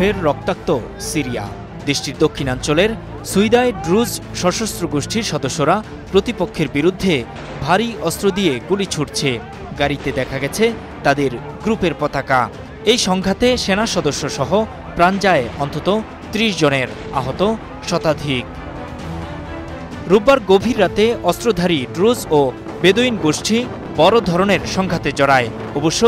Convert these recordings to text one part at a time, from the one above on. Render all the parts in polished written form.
ফের রক্তাক্ত সিরিয়া। দেশটির দক্ষিণাঞ্চলের সুইদায় ড্রুজ সশস্ত্র গোষ্ঠীর সদস্যরা প্রতিপক্ষের বিরুদ্ধে ভারী অস্ত্র দিয়ে গুলি ছুটছে। গাড়িতে দেখা গেছে তাদের গ্রুপের পতাকা। এই সংঘাতে সেনা সদস্য সহ প্রাণ যায় অন্তত ৩০ জনের, আহত শতাধিক। রোববার গভীর রাতে অস্ত্রধারী ড্রুজ ও বেদুইন গোষ্ঠী বড় ধরনের সংঘাতে জড়ায়। অবশ্য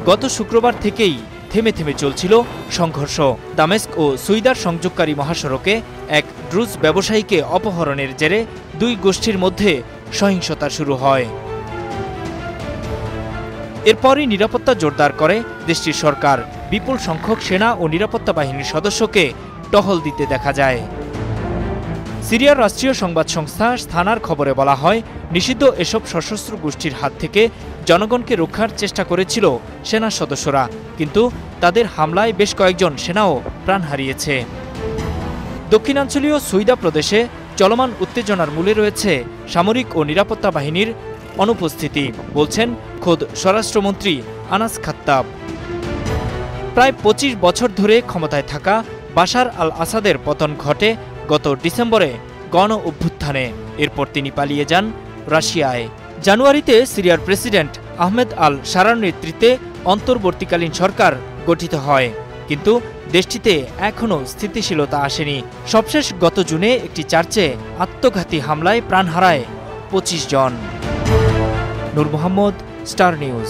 গত শুক্রবার থেকেই থেমে থেমে চলছিল সংঘর্ষ। দামেস্ক ও সুইদার সংযোগকারী মহাসড়কে এক ড্রুজ ব্যবসায়ীকে অপহরণের জেরে দুই গোষ্ঠীর মধ্যে সহিংসতা শুরু হয়। এরপরই নিরাপত্তা জোরদার করে দেশটির সরকার। বিপুল সংখ্যক সেনা ও নিরাপত্তা বাহিনীর সদস্যকে টহল দিতে দেখা যায়। সিরিয়ার রাষ্ট্রীয় সংবাদ সংস্থা স্থানার খবরে বলা হয়, নিষিদ্ধ এসব সশস্ত্র গোষ্ঠীর হাত থেকে জনগণকে রক্ষার চেষ্টা করেছিল সেনা সদস্যরা, কিন্তু তাদের হামলায় বেশ কয়েকজন সেনাও প্রাণ হারিয়েছে। দক্ষিণাঞ্চলীয় সুইদা প্রদেশে চলমান উত্তেজনার মূলে রয়েছে সামরিক ও নিরাপত্তা বাহিনীর অনুপস্থিতি, বলছেন খোদ স্বরাষ্ট্রমন্ত্রী আনাস খাত্তাব। প্রায় ২৫ বছর ধরে ক্ষমতায় থাকা বাশার আল আসাদের পতন ঘটে গত ডিসেম্বরে গণ অভ্যুত্থানে। এরপর তিনি পালিয়ে যান রাশিয়ায়। জানুয়ারিতে সিরিয়ার প্রেসিডেন্ট আহমেদ আল শারার নেতৃত্বে অন্তর্বর্তীকালীন সরকার গঠিত হয়, কিন্তু দেশটিতে এখনও স্থিতিশীলতা আসেনি। সবশেষ গত জুনে একটি চার্চে আত্মঘাতী হামলায় প্রাণ হারায় ২৫ জন। নূর মোহাম্মদ, স্টার নিউজ।